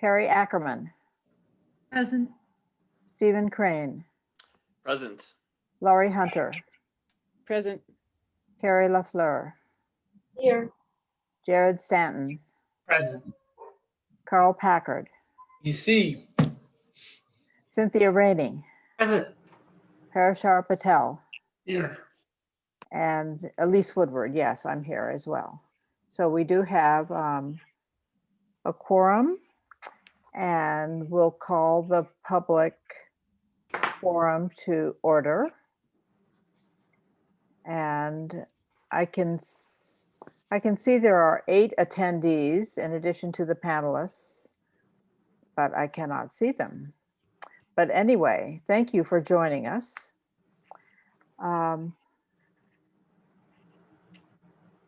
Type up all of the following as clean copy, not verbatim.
Harry Ackerman, Present. Stephen Crane, Present. Laurie Hunter, Present. Carrie LaFleur, Here. Jared Stanton, Present. Carl Packard, EC. Cynthia Rainey, Present. Parashar Patel, Here. and Elise Woodward. Yes, I'm here as well. So we do have a quorum, and we'll call the public forum to order. And I can see there are 8 attendees in addition to the panelists, but I cannot see them. But anyway, thank you for joining us.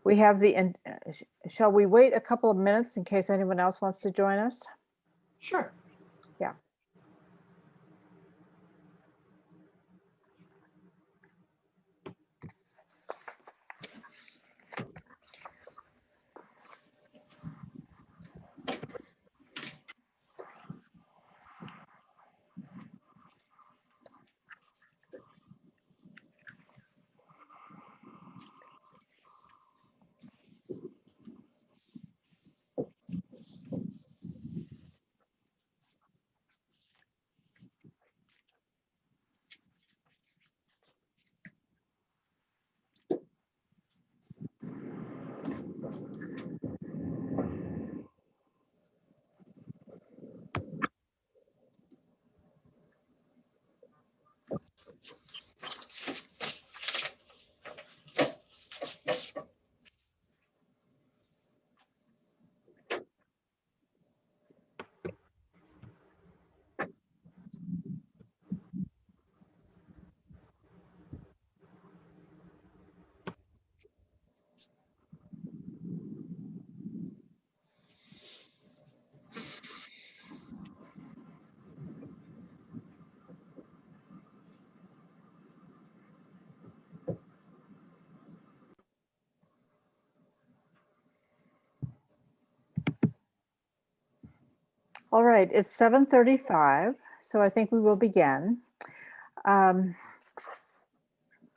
We have shall we wait a couple of minutes in case anyone else wants to join us? Sure. Yeah. All right, it's 7:35, so I think we will begin. I'm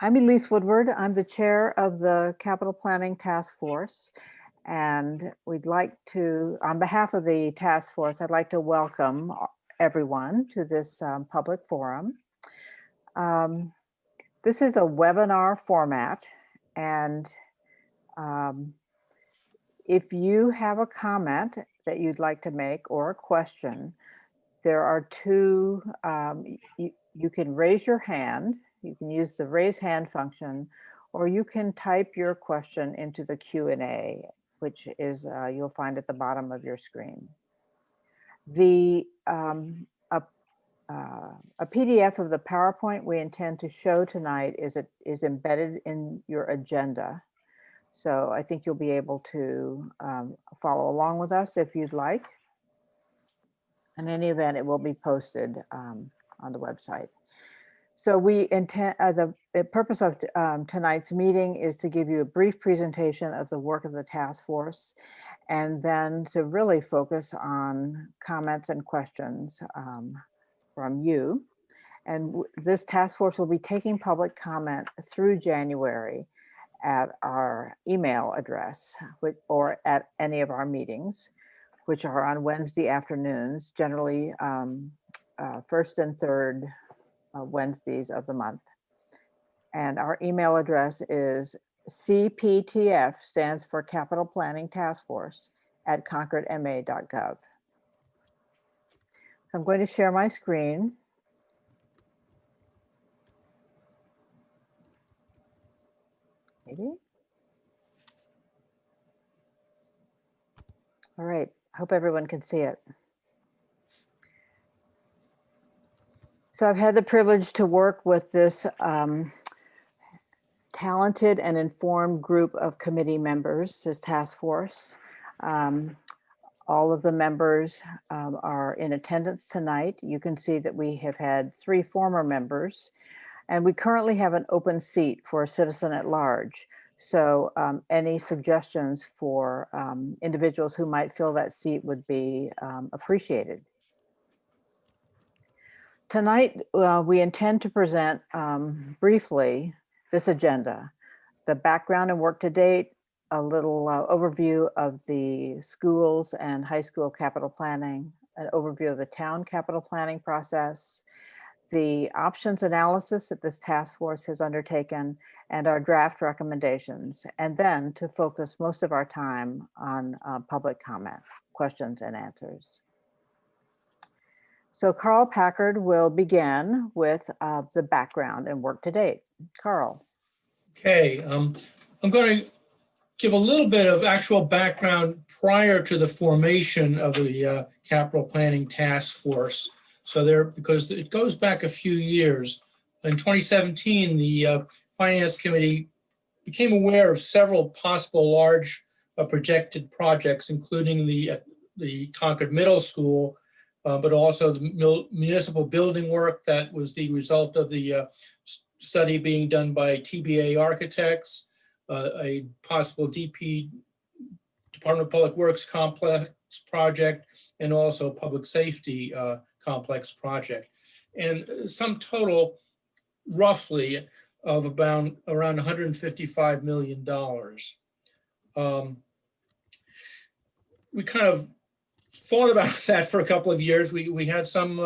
Elise Woodward. I'm the chair of the Capital Planning Task Force, and we'd like to, on behalf of the task force, I'd like to welcome everyone to this public forum. This is a webinar format, and if you have a comment that you'd like to make or a question, there are two, you can raise your hand, you can use the raise hand function, or you can type your question into the Q&A, which is you'll find at the bottom of your screen. A PDF of the PowerPoint we intend to show tonight is embedded in your agenda. So I think you'll be able to follow along with us if you'd like. In any event, it will be posted on the website. So we intend, the purpose of tonight's meeting is to give you a brief presentation of the work of the task force, and then to really focus on comments and questions from you. And this task force will be taking public comment through January at our email address, or at any of our meetings, which are on Wednesday afternoons, generally first and third Wednesdays of the month. And our email address is CPTF, stands for Capital Planning Task Force, at concordma.gov. I'm going to share my screen. Maybe. All right, hope everyone can see it. So I've had the privilege to work with this talented and informed group of committee members, this task force. All of the members are in attendance tonight. You can see that we have had 3 former members, and we currently have an open seat for a citizen at large. So any suggestions for individuals who might fill that seat would be appreciated. Tonight, we intend to present briefly this agenda, the background and work to date, a little overview of the schools and high school capital planning, an overview of the town capital planning process, the options analysis that this task force has undertaken, and our draft recommendations, and then to focus most of our time on public comment, questions and answers. So Carl Packard will begin with the background and work to date. Carl. Okay, I'm going to give a little bit of actual background prior to the formation of the capital planning task force. So because it goes back a few years. In 2017, the Finance Committee became aware of several possible large projected projects, including the Concord Middle School, but also the municipal building work that was the result of the study being done by TBA Architects, a possible Department of Public Works complex project, and also public safety complex project. And sum total roughly of around $155 million. We kind of thought about that for a couple of years. We had some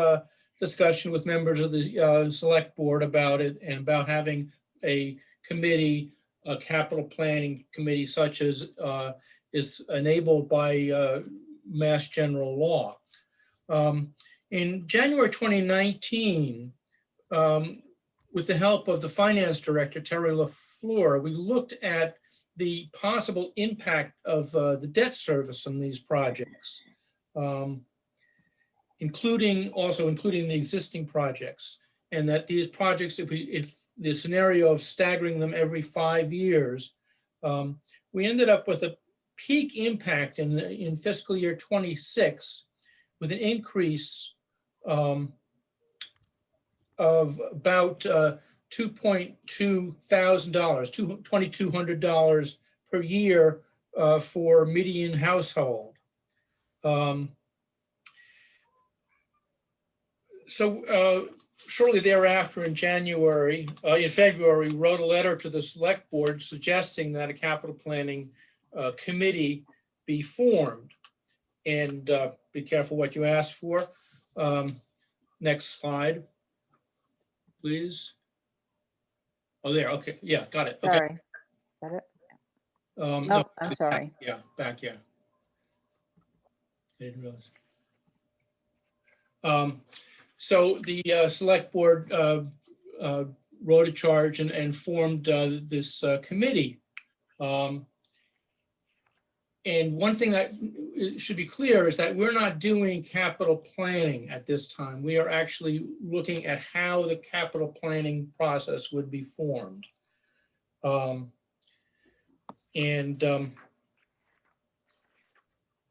discussion with members of the select board about it and about having a committee, a capital planning committee such as is enabled by Mass General Law. In January 2019, with the help of the finance director, Terry LaFleur, we looked at the possible impact of the debt service on these projects, including the existing projects, and that these projects, if the scenario of staggering them every 5 years, we ended up with a peak impact in fiscal year 26 with an increase of about $2,200 per year for median household. Shortly thereafter in February, we wrote a letter to the select board suggesting that a capital planning committee be formed. And be careful what you ask for. Next slide, please. Oh, there, okay, yeah, got it. Okay. Sorry, is that it? No, I'm sorry. back, yeah. I didn't realize. So the select board wrote a charge and formed this committee. And one thing that should be clear is that we're not doing capital planning at this time. We are actually looking at how the capital planning process would be formed.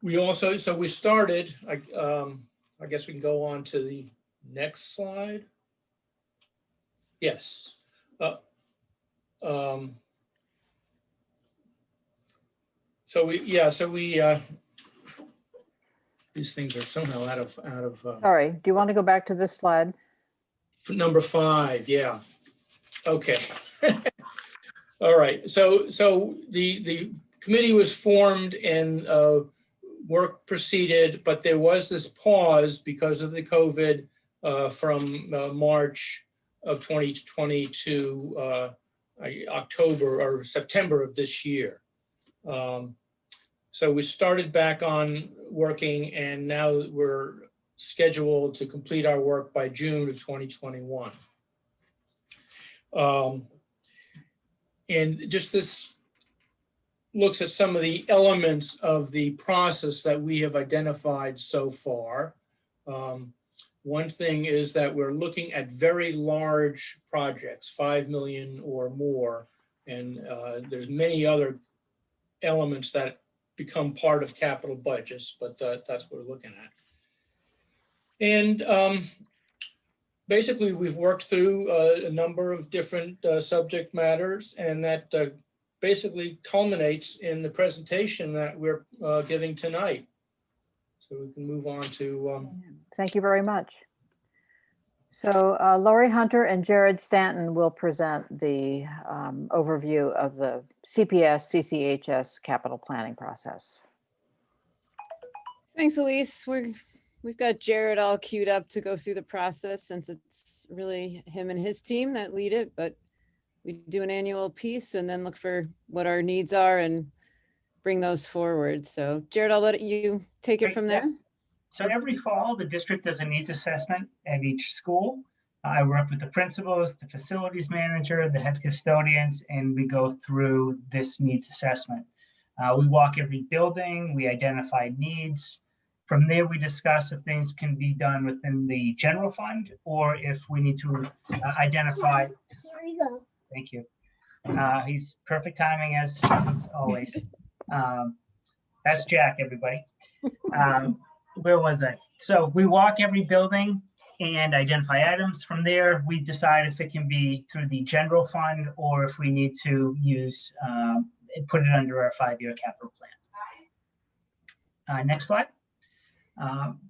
We also, so we started, I guess we can go on to the next slide. Yes. These things are somehow out of. Sorry, do you want to go back to this slide? Number 5, yeah. Okay. All right. So the committee was formed and work proceeded, but there was this pause because of the COVID from March of 2020 to October or September of this year. So we started back on working, and now we're scheduled to complete our work by June of 2021. And just this looks at some of the elements of the process that we have identified so far. One thing is that we're looking at very large projects, 5 million or more, and there's many other elements that become part of capital budgets, but that's what we're looking at. And basically, we've worked through a number of different subject matters, and that basically culminates in the presentation that we're giving tonight. So we can move on to, Thank you very much. So Laurie Hunter and Jared Stanton will present the overview of the CPS CCHS capital planning process. Thanks, Elise. We've got Jared all queued up to go through the process since it's really him and his team that lead it, but we do an annual piece and then look for what our needs are and bring those forward. So Jared, I'll let you take it Great, from yeah. there. So every fall, the district does a needs assessment at each school. I work with the principals, the facilities manager, the head custodians, and we go through this needs assessment. We walk every building, we identify needs. From there, we discuss if things can be done within the general fund or if we need to identify. Here we go. Thank you. He's perfect timing as always. That's Jack, everybody. Where was I? So we walk every building and identify items. From there, we decide if it can be through the general fund or if we need to use, put it under our 5-year capital plan. Next slide.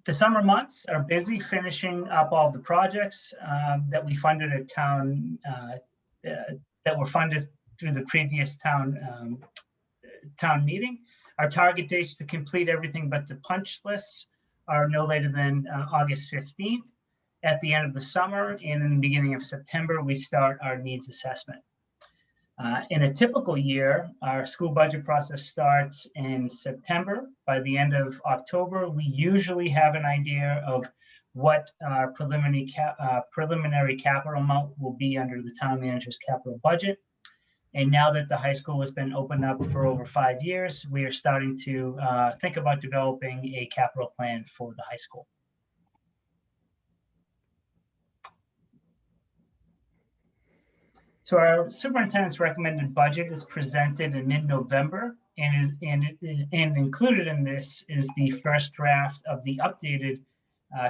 The summer months are busy finishing up all the projects that we funded at town, that were funded through the previous town meeting. Our target dates to complete everything but the punch lists are no later than August 15th. At the end of the summer and in the beginning of September, we start our needs assessment. In a typical year, our school budget process starts in September. By the end of October, we usually have an idea of what our preliminary capital amount will be under the town manager's capital budget. And now that the high school has been opened up for over 5 years, we are starting to think about developing a capital plan for the high school. So our superintendent's recommended budget is presented in mid-November, and included in this is the first draft of the updated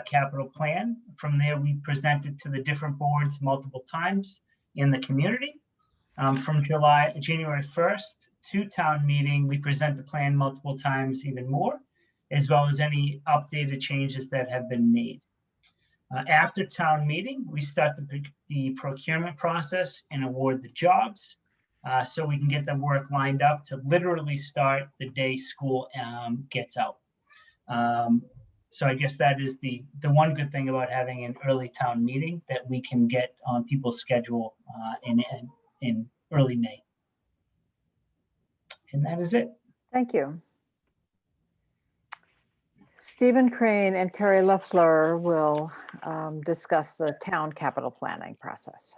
capital plan. From there, we present it to the different boards multiple times in the community. From January 1st to town meeting, we present the plan multiple times, even more, as well as any updated changes that have been made. After town meeting, we start the procurement process and award the jobs so we can get the work lined up to literally start the day school gets out. So I guess that is the one good thing about having an early town meeting, that we can get on people's schedule in early May. And that is it. Thank you. Stephen Crane and Terry Loeffler will discuss the town capital planning process.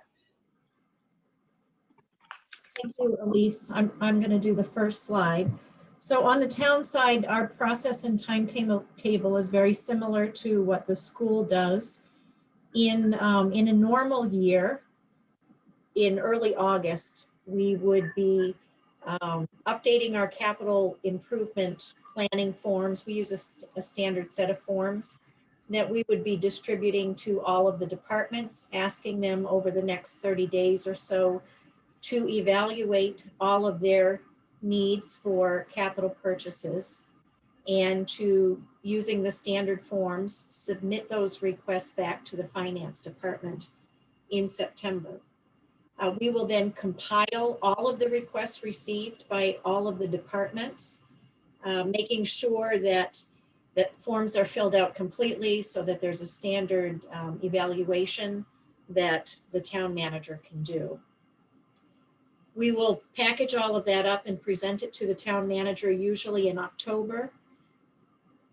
Thank you, Elise. I'm going to do the first slide. So on the town side, our process and timetable is very similar to what the school does. In a normal year, in early August, we would be updating our capital improvement planning forms. We use a standard set of forms that we would be distributing to all of the departments, asking them over the next 30 days or so to evaluate all of their needs for capital purchases, and to, using the standard forms, submit those requests back to the finance department in September. We will then compile all of the requests received by all of the departments, making sure that forms are filled out completely so that there's a standard evaluation that the town manager can do. We will package all of that up and present it to the town manager, usually in October.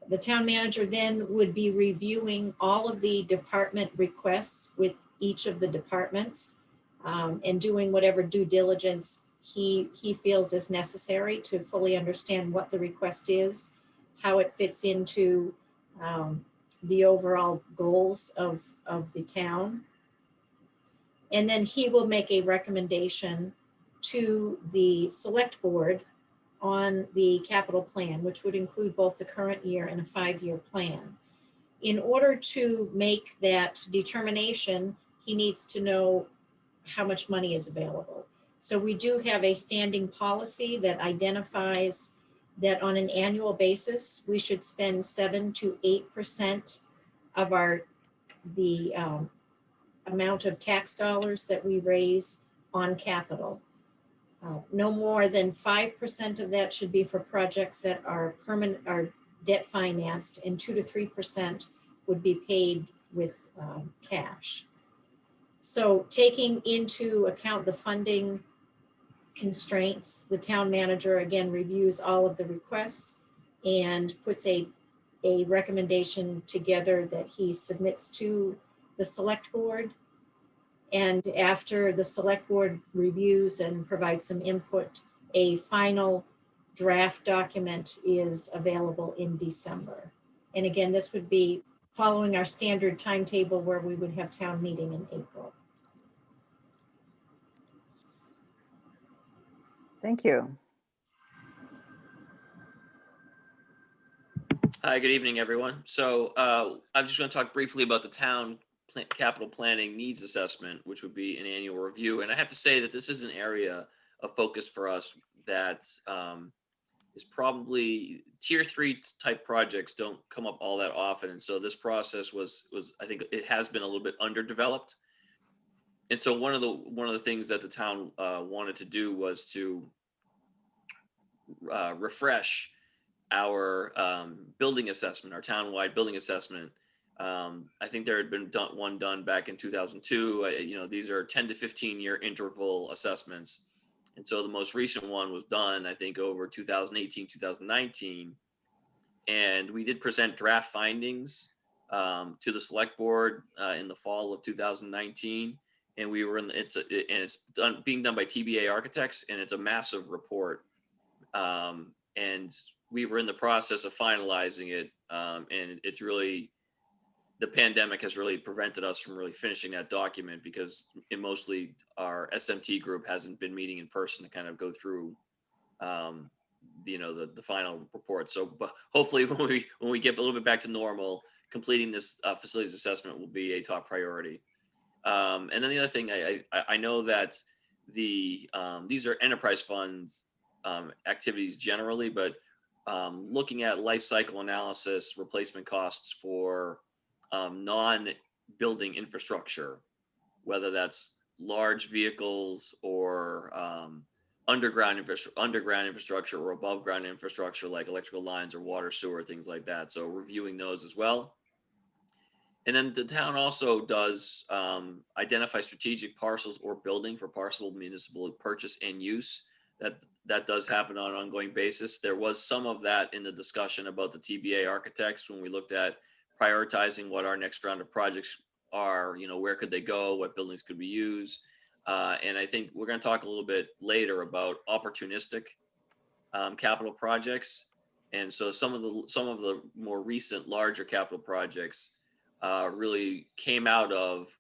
The town manager then would be reviewing all of the department requests with each of the departments and doing whatever due diligence he feels is necessary to fully understand what the request is, how it fits into the overall goals of the town. And then he will make a recommendation to the select board on the capital plan, which would include both the current year and a 5-year plan. In order to make that determination, he needs to know how much money is available. So we do have a standing policy that identifies that on an annual basis, we should spend 7 to 8% of the amount of tax dollars that we raise on capital. No more than 5% of that should be for projects that are permanent, are debt financed, and 2 to 3% would be paid with cash. So taking into account the funding constraints, the town manager again reviews all of the requests and puts a recommendation together that he submits to the select board. And after the select board reviews and provides some input, a final draft document is available in December. And again, this would be following our standard timetable where we would have town meeting in April. Thank you. Hi, good evening, everyone. So I'm just going to talk briefly about the town capital planning needs assessment, which would be an annual review. And I have to say that this is an area of focus for us that is probably tier 3 type projects don't come up all that often. And so this process was I think it has been a little bit underdeveloped. And so one of the things that the town wanted to do was to refresh our building assessment, our townwide building assessment. I think there had been one done back in 2002. These are 10 to 15 year interval assessments. And so the most recent one was done, I think, over 2018, 2019. And we did present draft findings to the select board in the fall of 2019. And we were it's being done by TBA Architects, and it's a massive report. And we were in the process of finalizing it. And it's really, the pandemic has really prevented us from really finishing that document because mostly our SMT group hasn't been meeting in person to kind of go through, the final report. So but hopefully when we get a little bit back to normal, completing this facilities assessment will be a top priority. And then the other thing, I know that these are enterprise funds activities generally, but looking at life cycle analysis, replacement costs for non-building infrastructure, whether that's large vehicles or underground infrastructure or above ground infrastructure like electrical lines or water, sewer, things like that. So reviewing those as well. And then the town also does identify strategic parcels or building for parcel municipal purchase and use. That does happen on an ongoing basis. There was some of that in the discussion about the TBA architects when we looked at prioritizing what our next round of projects are, where could they go, what buildings could we use. And I think we're going to talk a little bit later about opportunistic capital projects. And so some of the more recent larger capital projects really came out of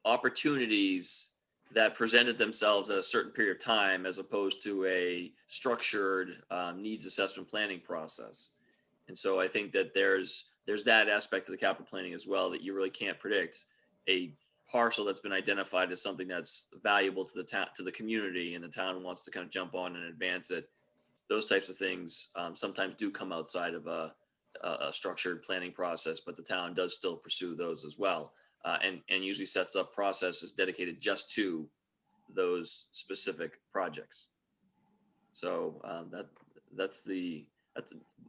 opportunities that presented themselves at a certain period of time as opposed to a structured needs assessment planning process. And so I think that there's that aspect of the capital planning as well, that you really can't predict a parcel that's been identified as something that's valuable to the town, to the community, and the town wants to kind of jump on and advance it. Those types of things sometimes do come outside of a structured planning process, but the town does still pursue those as well, and usually sets up processes dedicated just to those specific projects. So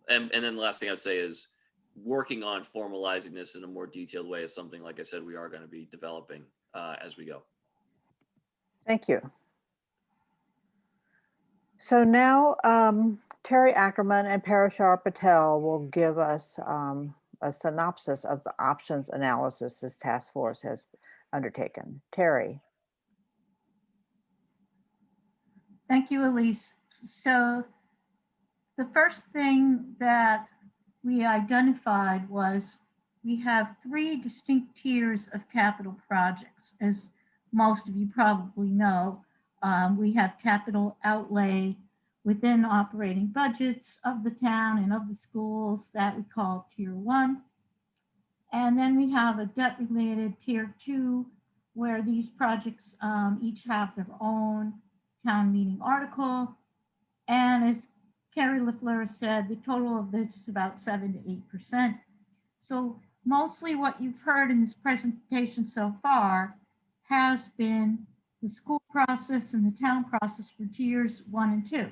and then the last thing I'd say is working on formalizing this in a more detailed way is something, like I said, we are going to be developing as we go. Thank you. So now Terry Ackerman and Parashar Patel will give us a synopsis of the options analysis this task force has undertaken. Terry. Thank you, Elise. So the first thing that we identified was we have 3 distinct tiers of capital projects. As most of you probably know, we have capital outlay within operating budgets of the town and of the schools that we call tier 1. And then we have a debt related tier 2 where these projects each have their own town meeting article. And as Carrie LaFleur said, the total of this is about 7 to 8%. So mostly what you've heard in this presentation so far has been the school process and the town process for tiers 1 and 2.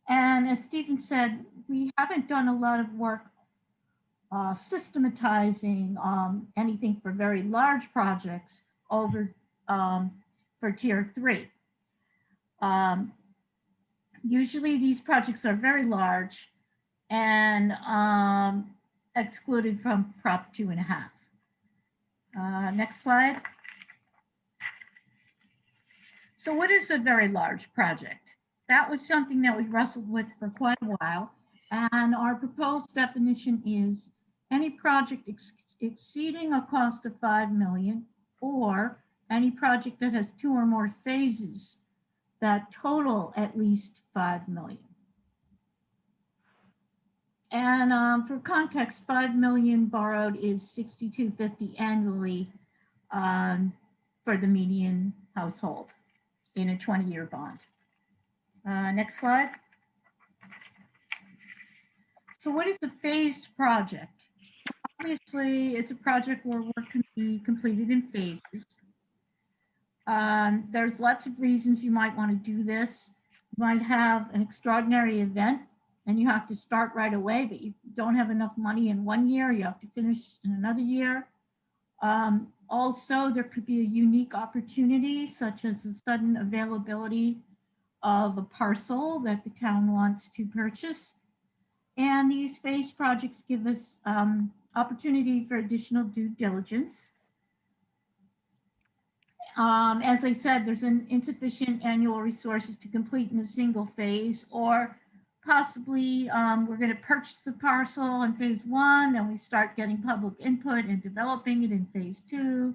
And as Stephen said, we haven't done a lot of work systematizing anything for very large projects over for tier 3. Usually these projects are very large and excluded from Prop 2.5. Next slide. So what is a very large project? That was something that we wrestled with for quite a while. And our proposed definition is any project exceeding a cost of 5 million, or any project that has 2 or more phases that total at least 5 million. And for context, 5 million borrowed is $62.50 annually for the median household in a 20-year bond. Next slide. So what is a phased project? Obviously, it's a project where work can be completed in phases. There's lots of reasons you might want to do this. You might have an extraordinary event and you have to start right away, but you don't have enough money in 1 year, you have to finish in another year. Also, there could be a unique opportunity, such as the sudden availability of a parcel that the town wants to purchase. And these phased projects give us opportunity for additional due diligence. As I said, there's insufficient annual resources to complete in a single phase, or possibly we're going to purchase the parcel in phase 1, then we start getting public input and developing it in phase 2.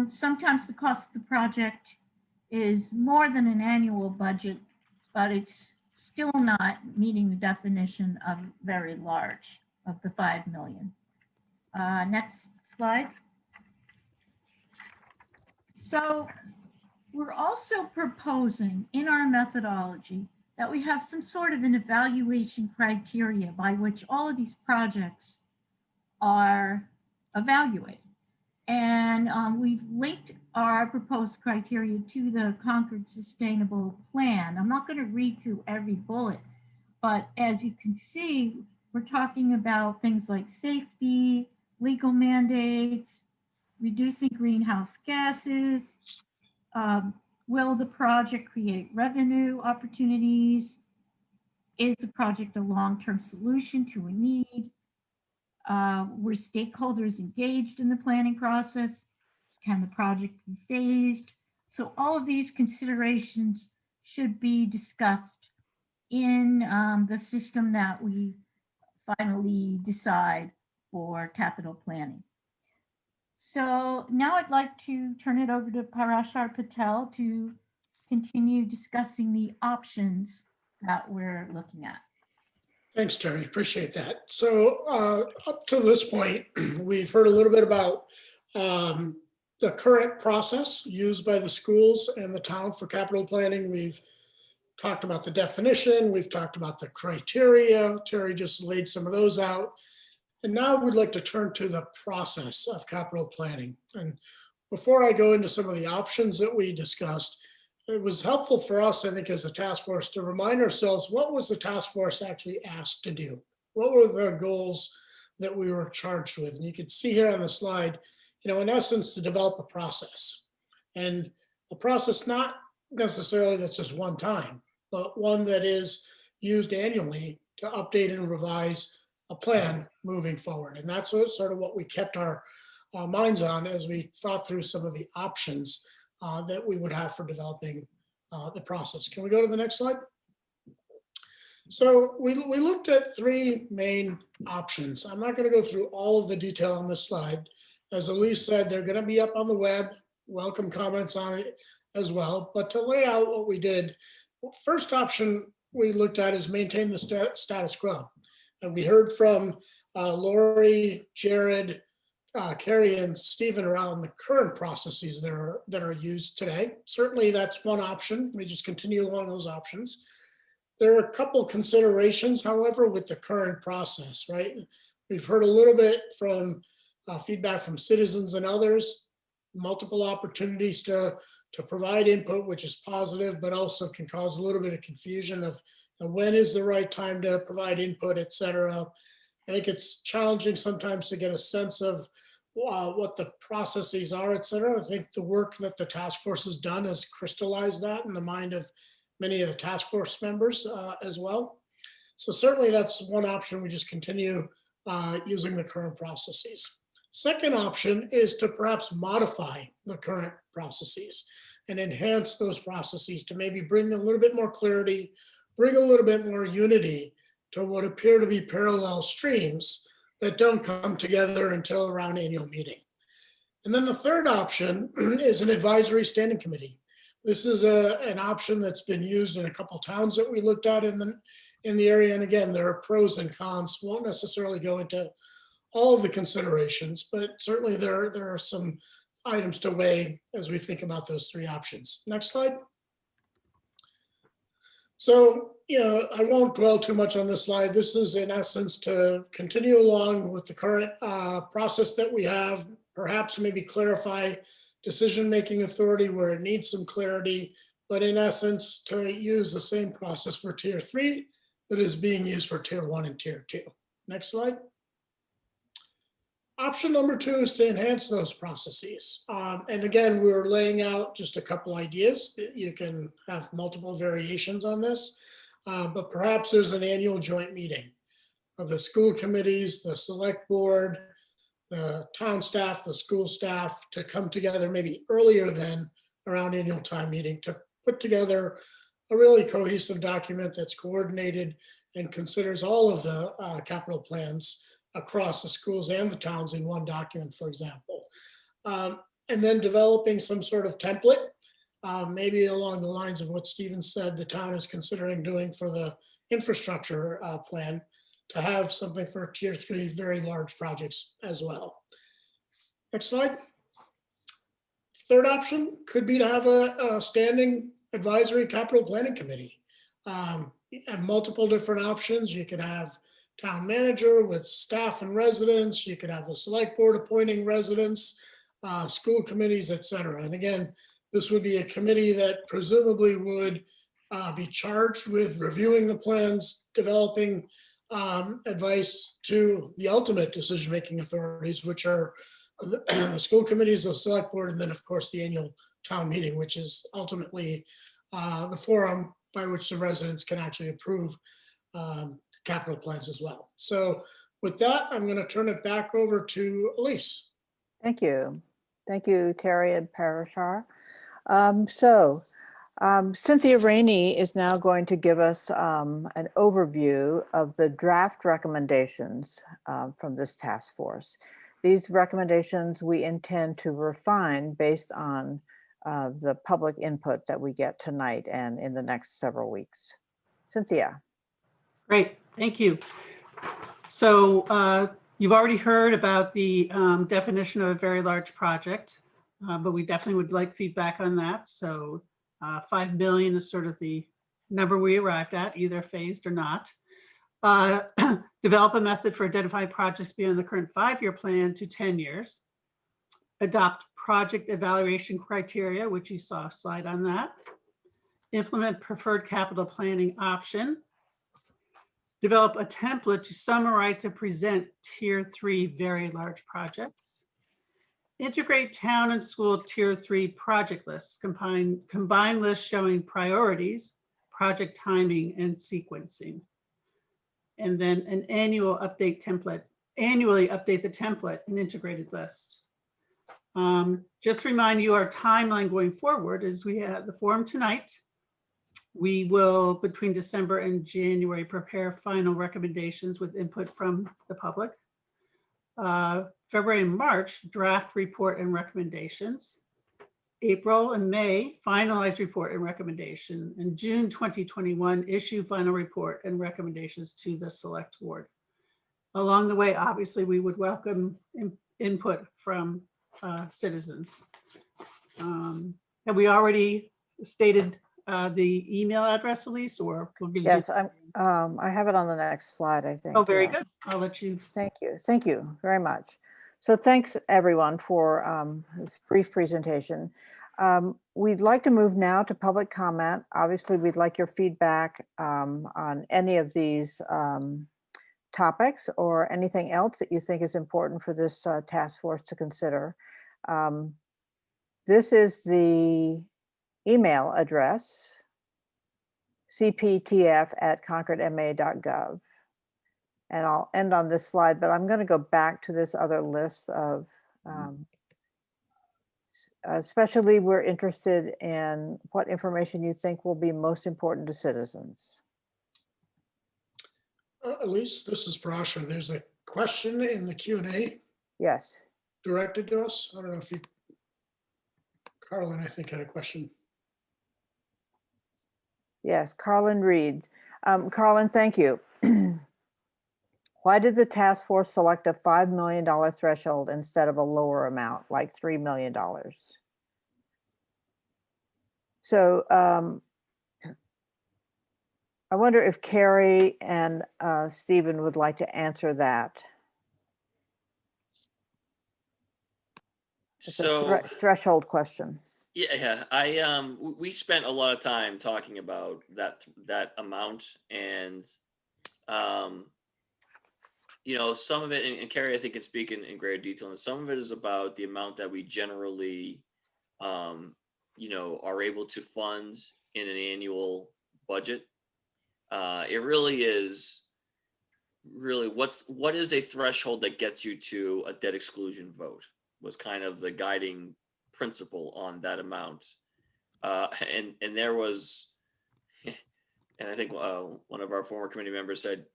Sometimes the cost of the project is more than an annual budget, but it's still not meeting the definition of very large, of the 5 million. Next slide. So we're also proposing in our methodology that we have some sort of an evaluation criteria by which all of these projects are evaluated. And we've linked our proposed criteria to the Concord Sustainable Plan. I'm not going to read through every bullet, but as you can see, we're talking about things like safety, legal mandates, reducing greenhouse gases, will the project create revenue opportunities? Is the project a long-term solution to a need? Were stakeholders engaged in the planning process? Can the project be phased? So all of these considerations should be discussed in the system that we finally decide for capital planning. So now I'd like to turn it over to Parashar Patel to continue discussing the options that we're looking at. Thanks, Terry. Appreciate that. So up to this point, we've heard a little bit about the current process used by the schools and the town for capital planning. We've talked about the definition. We've talked about the criteria. Terry just laid some of those out. And now we'd like to turn to the process of capital planning. And before I go into some of the options that we discussed, it was helpful for us, I think, as a task force to remind ourselves, what was the task force actually asked to do? What were the goals that we were charged with? And you can see here on the slide, in essence, to develop a process. And a process not necessarily that's just one time, but one that is used annually to update and revise a plan moving forward. And that's sort of what we kept our minds on as we thought through some of the options that we would have for developing the process. Can we go to the next slide? So we looked at 3 main options. I'm not going to go through all of the detail on this slide. As Elise said, they're going to be up on the web. Welcome comments on it as well. But to lay out what we did, first option we looked at is maintain the status quo. And we heard from Lori, Jared, Carrie and Stephen around the current processes that are used today. Certainly that's one option. We just continue along those options. There are a couple considerations, however, with the current process, right? We've heard a little bit from feedback from citizens and others, multiple opportunities to provide input, which is positive, but also can cause a little bit of confusion of when is the right time to provide input, et cetera. I think it's challenging sometimes to get a sense of what the processes are, et cetera. I think the work that the task force has done has crystallized that in the mind of many of the task force members as well. So certainly that's one option. We just continue using the current processes. Second option is to perhaps modify the current processes and enhance those processes to maybe bring a little bit more clarity, bring a little bit more unity to what appear to be parallel streams that don't come together until around annual meeting. And then the third option is an advisory standing committee. This is an option that's been used in a couple towns that we looked at in the area. And again, there are pros and cons. Won't necessarily go into all of the considerations, but certainly there are some items to weigh as we think about those three options. Next slide. So, I won't dwell too much on this slide. This is in essence to continue along with the current process that we have, perhaps maybe clarify decision-making authority where it needs some clarity, but in essence to use the same process for tier 3 that is being used for tier 1 and tier 2. Next slide. Option number 2 is to enhance those processes. And again, we're laying out just a couple ideas. You can have multiple variations on this, but perhaps there's an annual joint meeting of the school committees, the select board, the town staff, the school staff to come together maybe earlier than around annual town meeting to put together a really cohesive document that's coordinated and considers all of the capital plans across the schools and the towns in one document, for example. And then developing some sort of template, maybe along the lines of what Stephen said the town is considering doing for the infrastructure plan, to have something for tier 3 very large projects as well. Next slide. Third option could be to have a standing advisory capital planning committee. And multiple different options. You could have town manager with staff and residents. You could have the select board appointing residents, school committees, et cetera. And again, this would be a committee that presumably would be charged with reviewing the plans, developing advice to the ultimate decision-making authorities, which are the school committees, the select board, and then of course the annual town meeting, which is ultimately the forum by which the residents can actually approve capital plans as well. So with that, I'm going to turn it back over to Elise. Thank you. Thank you, Terry and Parashar. Cynthia Rainey is now going to give us an overview of the draft recommendations from this task force. These recommendations we intend to refine based on the public input that we get tonight and in the next several weeks. Cynthia. Great, thank you. So you've already heard about the definition of a very large project, but we definitely would like feedback on that. So 5 million is sort of the number we arrived at, either phased or not. Develop a method for identifying projects beyond the current 5-year plan to 10 years. Adopt project evaluation criteria, which you saw a slide on that. Implement preferred capital planning option. Develop a template to summarize and present tier 3 very large projects. Integrate town and school tier 3 project lists, combine lists showing priorities, project timing, and sequencing. And then an annual update template, annually update the template and integrated list. Just to remind you, our timeline going forward is we have the forum tonight. We will, between December and January, prepare final recommendations with input from the public. February and March, draft report and recommendations. April and May, finalized report and recommendation. And June 2021, issue final report and recommendations to the select board. Along the way, obviously, we would welcome input from citizens. Have we already stated the email address, Elise, or we're gonna do? Yes, I have it on the next slide, I think. Oh, very yeah. good. I'll let you. Thank you. Thank you very much. So thanks everyone for this brief presentation. We'd like to move now to public comment. Obviously, we'd like your feedback on any of these topics or anything else that you think is important for this task force to consider. This is the email address, cptf@concordma.gov. And I'll end on this slide, but I'm going to go back to this other list of, especially we're interested in what information you think will be most important to citizens. Elise, this is Prasha. There's a question in the Q&A Yes. directed to us. I don't know if you, Carlin, I think had a question. Yes, Carlin Reed. Carlin, thank you. Why did the task force select a $5 million threshold instead of a lower amount, like $3 million? So I wonder if Carrie and Stephen would like to answer that. It's So a threshold question. yeah, we spent a lot of time talking about that amount, and you know, some of it, and Carrie, I think, can speak in greater detail, and some of it is about the amount that we generally, you know, are able to fund in an annual budget. It really is what is a threshold that gets you to a debt exclusion vote was kind of the guiding principle on that amount. And there was, and I think one of our former committee members said,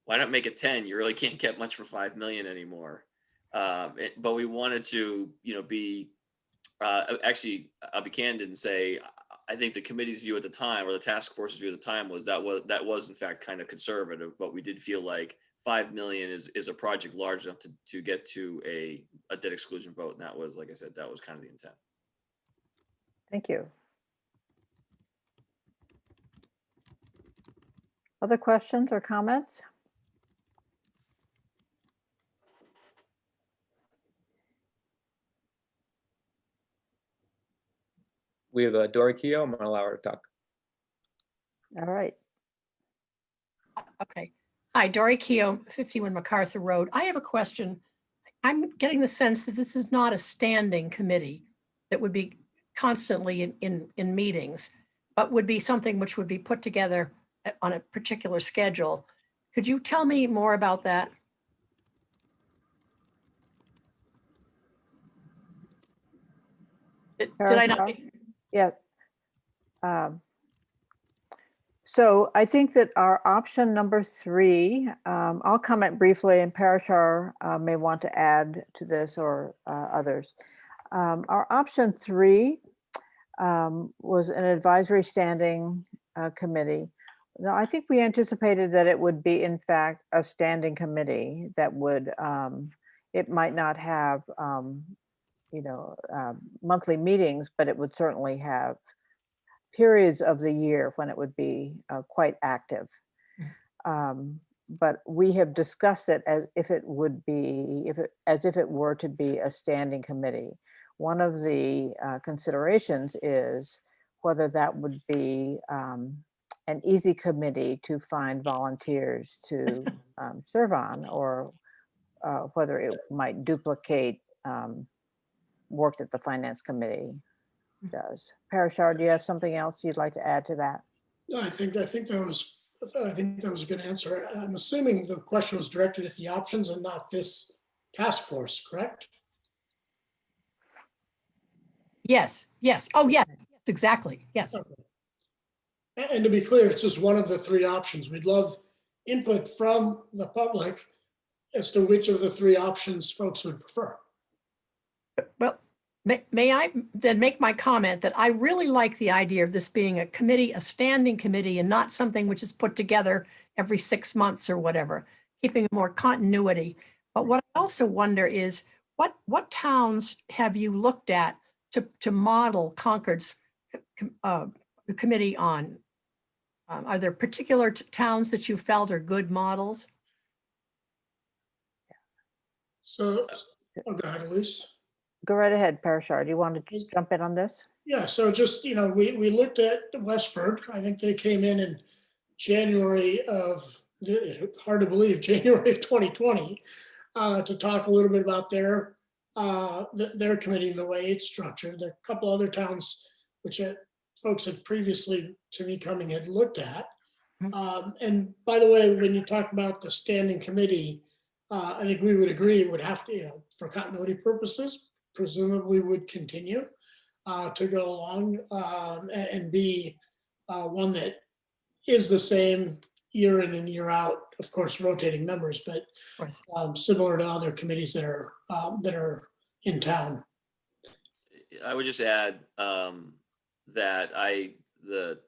why not make it 10? You really can't get much for 5 million anymore. But we wanted to, you know, be, actually, I'll be candid and say, I think the committee's view at the time, or the task force's view at the time, was that was in fact kind of conservative, but we did feel like 5 million is a project large enough to get to a debt exclusion vote. And that was, like I said, that was kind of the intent. Thank you. Other questions or comments? We have Dory Keogh. I'm gonna allow her to talk. All right. Okay. Hi, Dory Keogh, 51 MacArthur Road. I have a question. I'm getting the sense that this is not a standing committee that would be constantly in meetings, but would be something which would be put together on a particular schedule. Could you tell me more about that? Did I not? Yeah. So I think that our option number 3, I'll comment briefly, and Parashar may want to add to this, or others. Our option 3 was an advisory standing committee. Now, I think we anticipated that it would be, in fact, a standing committee that would, it might not have, you know, monthly meetings, but it would certainly have periods of the year when it would be quite active. But we have discussed it as if it would be, as if it were to be a standing committee. One of the considerations is whether that would be an easy committee to find volunteers to serve on, or whether it might duplicate work that the finance committee does. Parashar, do you have something else you'd like to add to that? No, I think that was a good answer. I'm assuming the question was directed at the options and not this task force, correct? Yes, yes. Oh, yes, exactly. Yes. Okay. And to be clear, it's just one of the 3 options. We'd love input from the public as to which of the 3 options folks would prefer. Well, may I then make my comment that I really like the idea of this being a committee, a standing committee, and not something which is put together every 6 months or whatever, keeping more continuity. But what I also wonder is, what towns have you looked at to model Concord's committee on? Are there particular towns that you felt are good models? So, oh, go ahead, Elise. Go right ahead, Parashar. Do you want to just jump in on this? Yeah, so just, we looked at Westford. I think they came in January of, hard to believe, January of 2020, to talk a little bit about their committee and the way it's structured. There are a couple other towns which folks had previously to me coming had looked at. And by the way, when you talk about the standing committee, I think we would agree it would have to, for continuity purposes, presumably would continue to go along and be one that is the same year in and year out, of course, rotating members, but similar to other committees that are in town. I would just add that the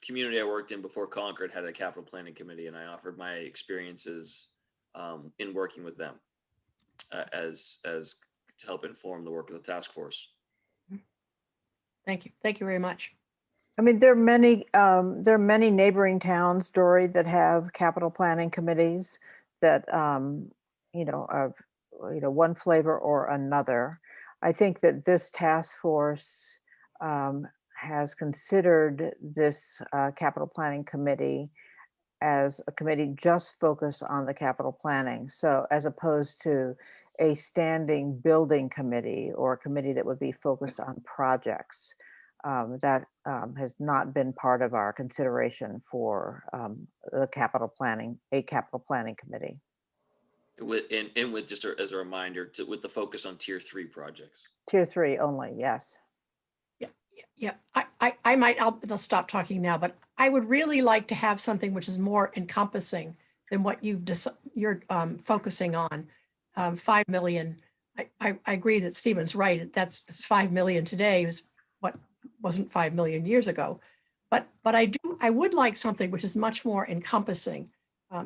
community I worked in before Concord had a capital planning committee, and I offered my experiences in working with them as to help inform the work of the task force. Thank you. Thank you very much. I mean, there are many neighboring towns, Dory, that have capital planning committees that, of, one flavor or another. I think that this task force has considered this capital planning committee as a committee just focused on the capital planning. So as opposed to a standing building committee or a committee that would be focused on projects. That has not been part of our consideration for a capital planning committee. With just as a reminder, with the focus on tier 3 projects. Tier 3 only, yes. Yeah. I'll stop talking now, but I would really like to have something which is more encompassing than what you're focusing on. 5 million. I agree that Stephen's right. That's 5 million today is what wasn't 5 million years ago. But I would like something which is much more encompassing.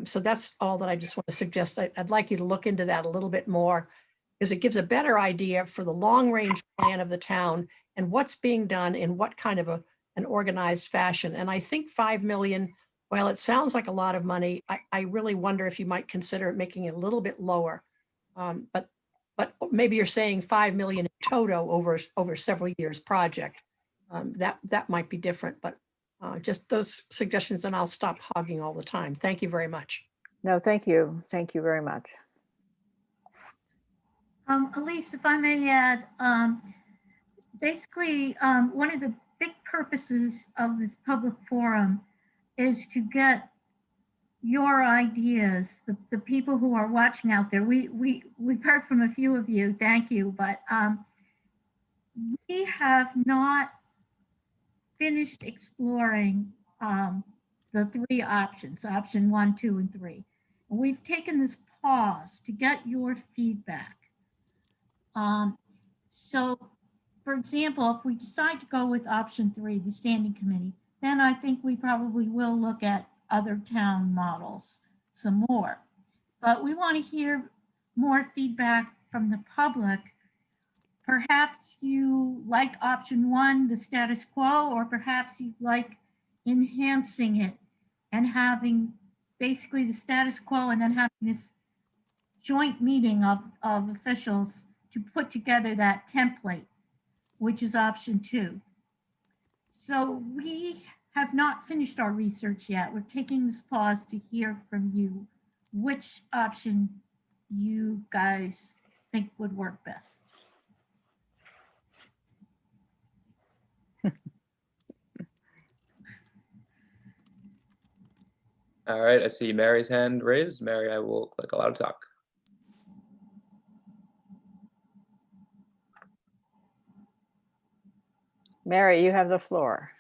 So that's all that I just want to suggest. I'd like you to look into that a little bit more, because it gives a better idea for the long range plan of the town and what's being done in what kind of an organized fashion. And I think 5 million, while it sounds like a lot of money, I really wonder if you might consider making it a little bit lower. But maybe you're saying 5 million in toto over several years project. That might be different, but just those suggestions, and I'll stop hogging all the time. Thank you very much. No, thank you. Thank you very much. Elise, if I may add, basically, one of the big purposes of this public forum is to get your ideas, the people who are watching out there. We've heard from a few of you, thank you, but we have not finished exploring the 3 options, option 1, 2, and 3. And we've taken this pause to get your feedback. So, for example, if we decide to go with option 3, the standing committee, then I think we probably will look at other town models some more. But we want to hear more feedback from the public. Perhaps you like option 1, the status quo, or perhaps you like enhancing it and having basically the status quo and then having this joint meeting of officials to put together that template, which is option 2. So we have not finished our research yet. We're taking this pause to hear from you which option you guys think would work best. All right, I see Mary's hand raised. Mary, I will click allow to talk. Mary, you have the floor.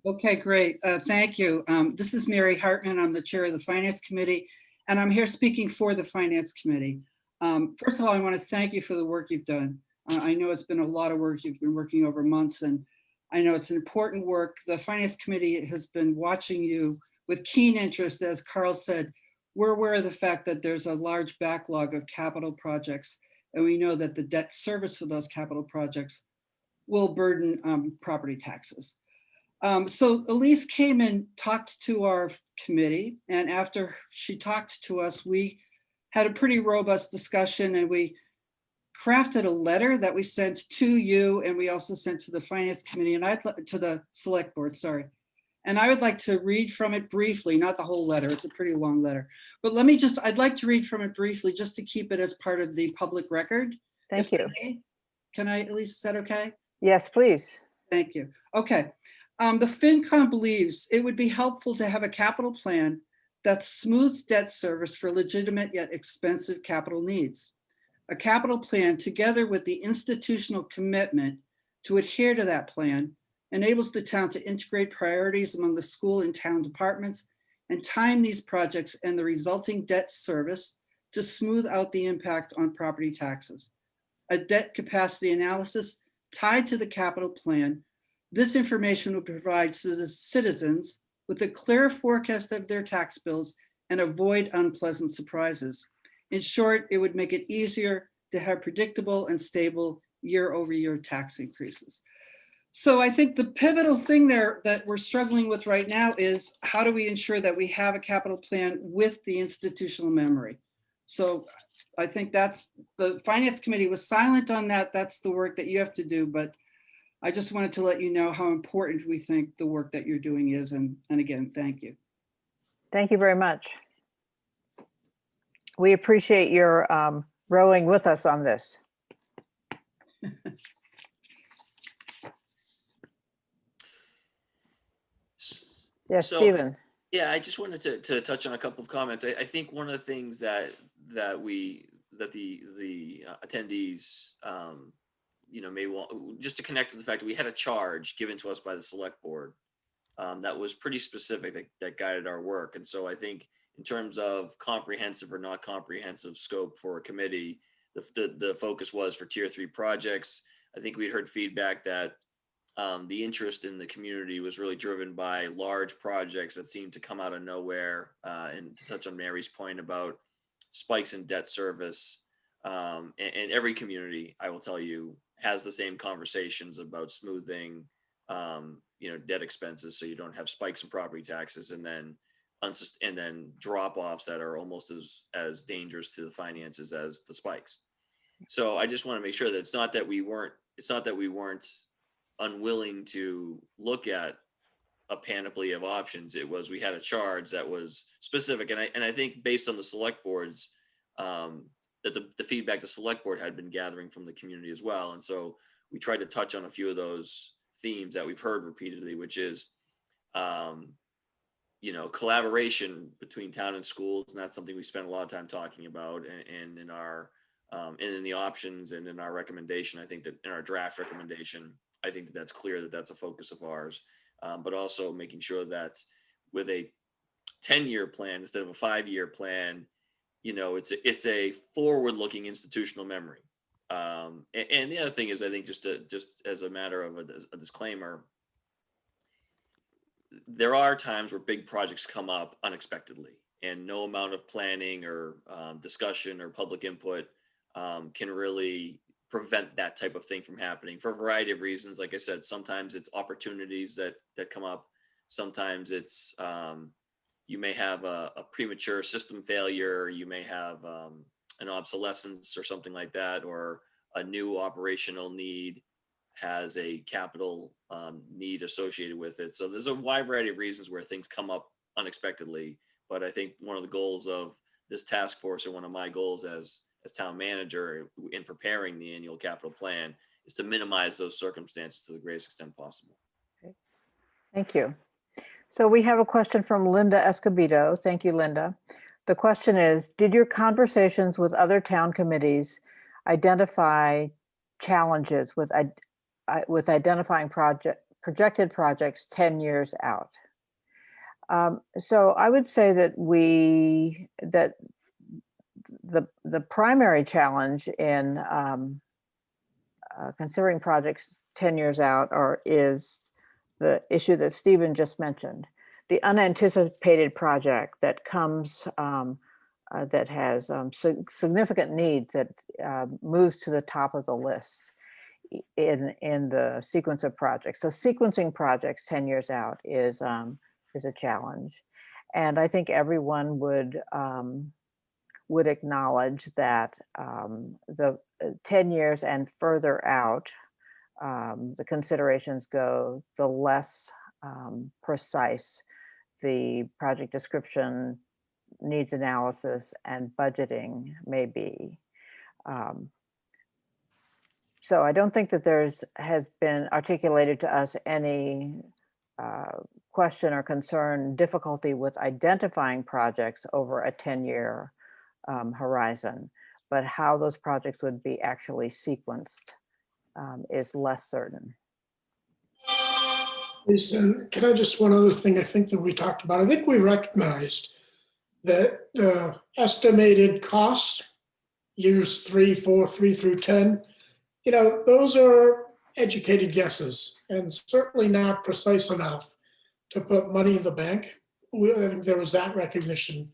Okay, great. Thank you. This is Mary Hartman. I'm the chair of the Finance Committee, and I'm here speaking for the Finance Committee. First of all, I want to thank you for the work you've done. I know it's been a lot of work. You've been working over months, and I know it's important work. The Finance Committee has been watching you with keen interest. As Carl said, we're aware of the fact that there's a large backlog of capital projects And we know that the debt service for those capital projects will burden property taxes. So Elise came and talked to our committee, and after she talked to us, we had a pretty robust discussion, and we crafted a letter that we sent to you, and we also sent to the Finance Committee, and to the Select Board, sorry. And I would like to read from it briefly, not the whole letter, it's a pretty long letter. But I'd like to read from it briefly just to keep it as part of the public record. Thank you. Can I, Elise, is that okay? Yes, please. Thank you. Okay. The FinCom believes it would be helpful to have a capital plan that smooths debt service for legitimate yet expensive capital needs. A capital plan, together with the institutional commitment to adhere to that plan, enables the town to integrate priorities among the school and town departments and time these projects and the resulting debt service to smooth out the impact on property taxes. A debt capacity analysis tied to the capital plan. This information will provide citizens with a clear forecast of their tax bills and avoid unpleasant surprises. In short, it would make it easier to have predictable and stable year-over-year tax increases. So I think the pivotal thing there that we're struggling with right now is how do we ensure that we have a capital plan with the institutional memory? So I think that's, the Finance Committee was silent on that. That's the work that you have to do, but I just wanted to let you know how important we think the work that you're doing is. And again, thank you. Thank you very much. We appreciate your rowing with us on this. Yes, So, Stephen. Yeah, I just wanted to touch on a couple of comments. I think one of the things that the attendees may want, just to connect to the fact that we had a charge given to us by the select board that was pretty specific, that guided our work. And so I think in terms of comprehensive or not comprehensive scope for a committee, the focus was for tier 3 projects. I think we'd heard feedback that the interest in the community was really driven by large projects that seemed to come out of nowhere. And to touch on Mary's point about spikes in debt service, and every community, I will tell you, has the same conversations about smoothing, debt expenses, so you don't have spikes in property taxes and then drop-offs that are almost as dangerous to the finances as the spikes. So I just want to make sure that it's not that we weren't unwilling to look at a panoply of options. It was, we had a charge that was specific, and I think based on the select boards, that the feedback the select board had been gathering from the community as well. And so we tried to touch on a few of those themes that we've heard repeatedly, which is collaboration between town and schools, and that's something we spent a lot of time talking about, and in our and in the options and in our recommendation. I think that in our draft recommendation, I think that's clear that that's a focus of ours, but also making sure that with a 10-year plan instead of a 5-year plan, it's a forward-looking institutional memory. And the other thing is, I think just as a matter of a disclaimer, there are times where big projects come up unexpectedly, and no amount of planning or discussion or public input can really prevent that type of thing from happening for a variety of reasons. Like I said, sometimes it's opportunities that come up. Sometimes it's you may have a premature system failure. You may have an obsolescence or something like that, or a new operational need has a capital need associated with it. So there's a wide variety of reasons where things come up unexpectedly. But I think one of the goals of this task force, or one of my goals as town manager in preparing the annual capital plan, is to minimize those circumstances to the greatest extent possible. Okay. Thank you. So we have a question from Linda Escobedo. Thank you, Linda. The question is, did your conversations with other town committees identify challenges with identifying projected projects 10 years out? So I would say that the primary challenge in considering projects 10 years out is the issue that Stephen just mentioned, the unanticipated project that comes that has significant needs that moves to the top of the list in the sequence of projects. So sequencing projects 10 years out is a challenge. And I think everyone would acknowledge that the 10 years and further out, the considerations go, the less precise the project description, needs analysis, and budgeting may be. So I don't think that has been articulated to us any question or concern, difficulty with identifying projects over a 10-year horizon, but how those projects would be actually sequenced is less certain. Lisa, can I just, one other thing I think that we talked about, I think we recognized that estimated costs, years 3, 4, 3 through 10, those are educated guesses and certainly not precise enough to put money in the bank. I think there was that recognition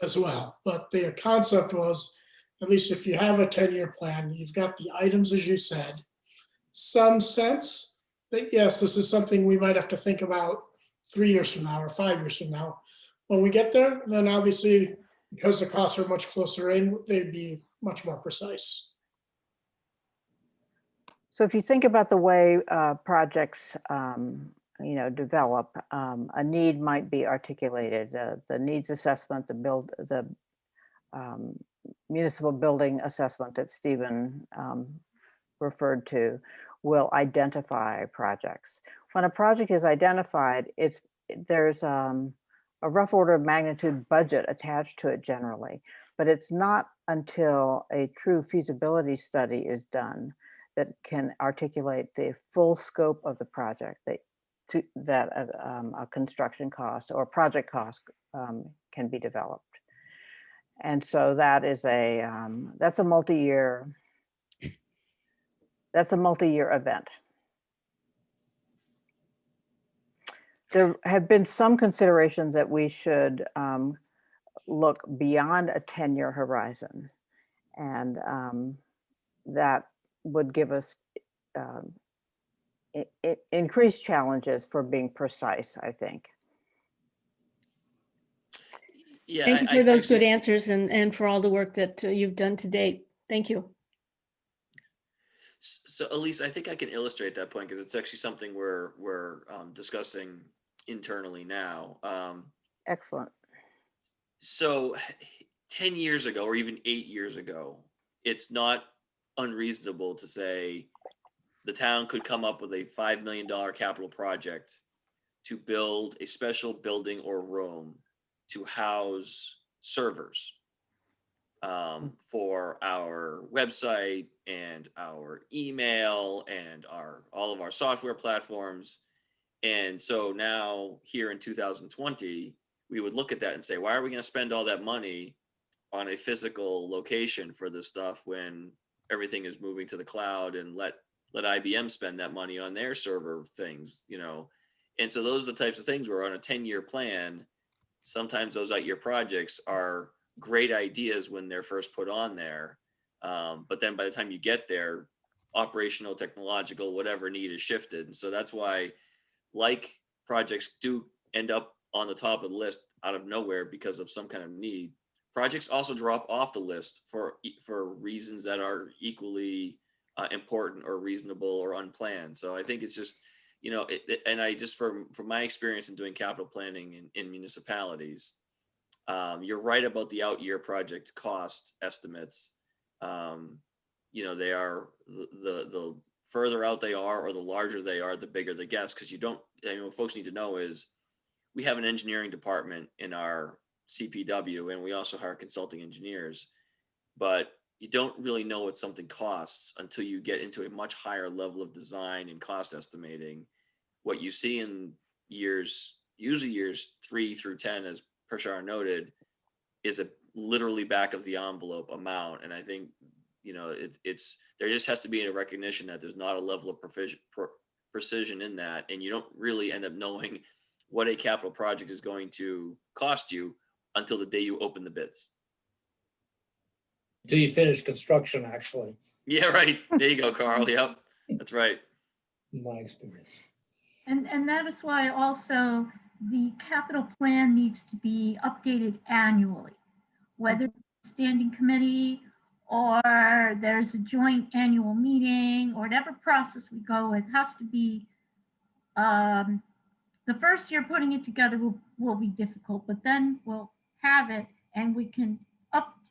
as well. But the concept was, at least if you have a 10-year plan, you've got the items, as you said, some sense that, yes, this is something we might have to think about 3 years from now or 5 years from now. When we get there, then obviously, because the costs are much closer in, they'd be much more precise. So if you think about the way projects develop, a need might be articulated. The needs assessment, the municipal building assessment that Stephen referred to will identify projects. When a project is identified, there's a rough order of magnitude budget attached to it generally, but it's not until a true feasibility study is done that can articulate the full scope of the project, that a construction cost or project cost can be developed. And so that's a multi-year event. There have been some considerations that we should look beyond a 10-year horizon, and that would give us increased challenges for being precise, I think. Yeah, Thank you for those good answers and for all the work that you've done to date. Thank you. So Elise, I think I can illustrate that point because it's actually something we're discussing internally now. Excellent. So 10 years ago, or even 8 years ago, it's not unreasonable to say the town could come up with a $5 million capital project to build a special building or room to house servers for our website and our email and all of our software platforms. And so now here in 2020, we would look at that and say, why are we going to spend all that money on a physical location for this stuff when everything is moving to the cloud, and let IBM spend that money on their server things, And so those are the types of things where on a 10-year plan, sometimes those out-year projects are great ideas when they're first put on there. But then by the time you get there, operational, technological, whatever need is shifted. And so that's why, like, projects do end up on the top of the list out of nowhere because of some kind of need. Projects also drop off the list for reasons that are equally important or reasonable or unplanned. So I think it's just, and I just, from my experience in doing capital planning in municipalities, you're right about the out-year project cost estimates. They are the further out they are, or the larger they are, the bigger the guess. Because what folks need to know is we have an engineering department in our CPW, and we also hire consulting engineers, but you don't really know what something costs until you get into a much higher level of design and cost estimating. What you see in usually years 3 through 10, as Prashar noted, is a literally back of the envelope amount. And I think, there just has to be a recognition that there's not a level of precision in that. And you don't really end up knowing what a capital project is going to cost you until the day you open the bids. Until you finish construction, actually, Yeah, right. There you go, Carl. Yep, that's right. in my experience. And that is why also the capital plan needs to be updated annually, whether it's a standing committee or there's a joint annual meeting or whatever process we go, it has to be, the first year putting it together will be difficult, but then we'll have it and we can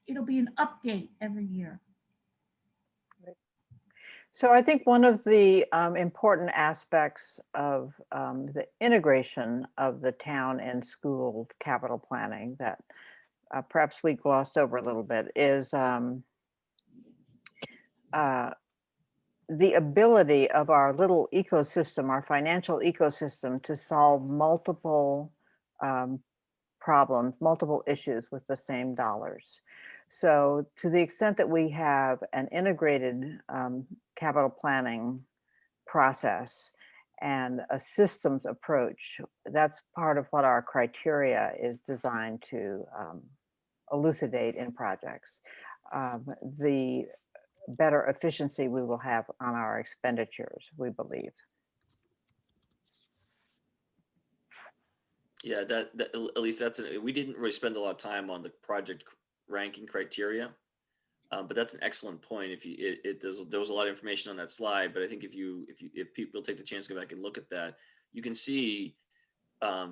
it'll be an update every year. So I think one of the important aspects of the integration of the town and school capital planning that perhaps we glossed over a little bit is the ability of our little ecosystem, our financial ecosystem, to solve multiple problems, multiple issues with the same dollars. So to the extent that we have an integrated capital planning process and a systems approach, that's part of what our criteria is designed to elucidate in projects. The better efficiency we will have on our expenditures, we believe. Yeah, at least we didn't really spend a lot of time on the project ranking criteria, but that's an excellent point. If there was a lot of information on that slide, but I think if people take the chance to go back and look at that, you can see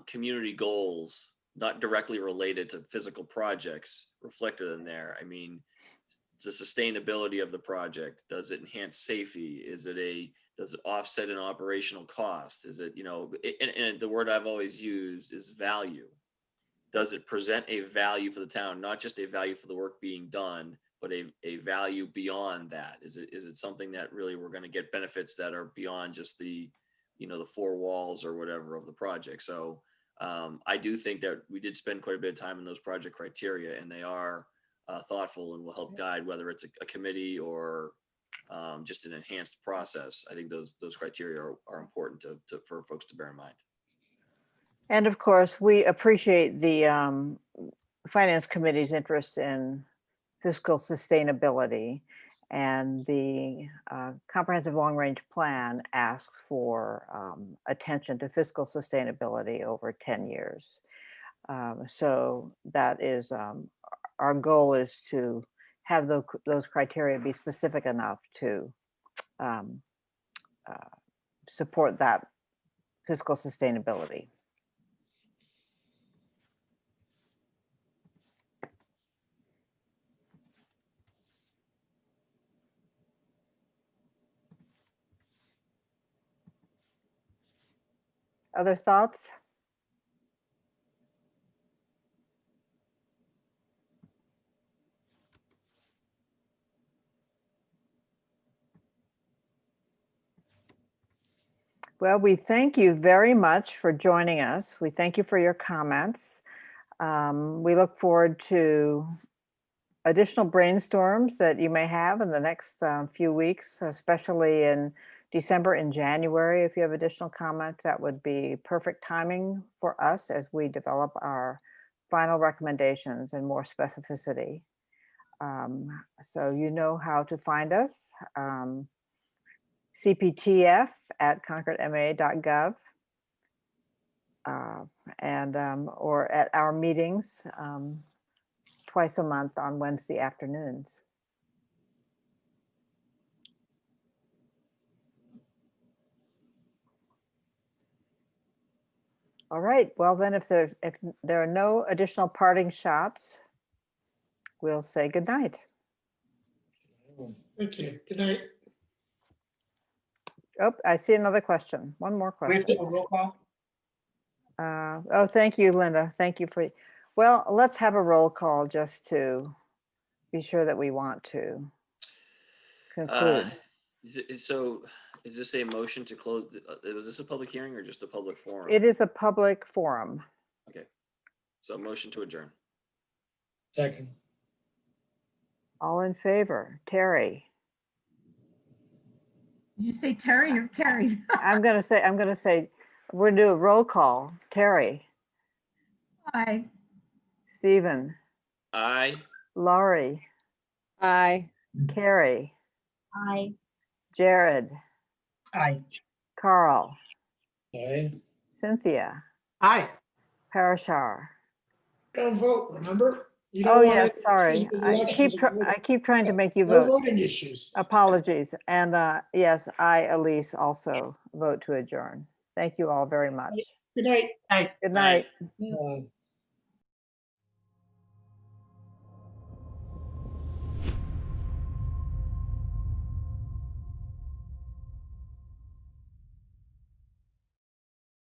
community goals not directly related to physical projects reflected in there. I mean, it's the sustainability of the project. Does it enhance safety? Does it offset an operational cost? Is it, and the word I've always used is value. Does it present a value for the town, not just a value for the work being done, but a value beyond that? Is it something that really we're going to get benefits that are beyond just the four walls or whatever of the project? So I do think that we did spend quite a bit of time in those project criteria, and they are thoughtful and will help guide whether it's a committee or just an enhanced process. I think those criteria are important for folks to bear in mind. And of course, we appreciate the Finance Committee's interest in fiscal sustainability, and the Comprehensive Long Range Plan asks for attention to fiscal sustainability over 10 years. So that is, our goal is to have those criteria be specific enough to support that fiscal sustainability. Other thoughts? Well, we thank you very much for joining us. We thank you for your comments. We look forward to additional brainstorms that you may have in the next few weeks, especially in December and January. If you have additional comments, that would be perfect timing for us as we develop our final recommendations and more specificity. So you know how to find us. cptf@concordma.gov, and or at our meetings twice a month on Wednesday afternoons. All right, well then, if there are no additional parting shots, we'll say good night. Thank you. Good night. Oh, I see another question. One more We have question. to have a roll call. Oh, thank you, Linda. Thank you for, well, let's have a roll call just to be sure that we want to conclude. So is this a motion to close? Was this a public hearing or just a public forum? It is a public forum. Okay. So motion to adjourn. Second. All in favor? Terry? Did you say Terry or Carrie? I'm gonna say, we're gonna do a roll call. Terry? Aye. Stephen? Aye. Laurie? Aye. Carrie, Aye. Jared, Aye. Carl, Okay. Cynthia, Aye. Parashar. Don't vote, remember? You Oh, don't want yes, any sorry. issues with I elections and I voting. keep trying to make you No vote. voting issues. Apologies. And yes, I, Elise, also vote to adjourn. Thank you all very much. Good night. Aye. Good night. Yeah.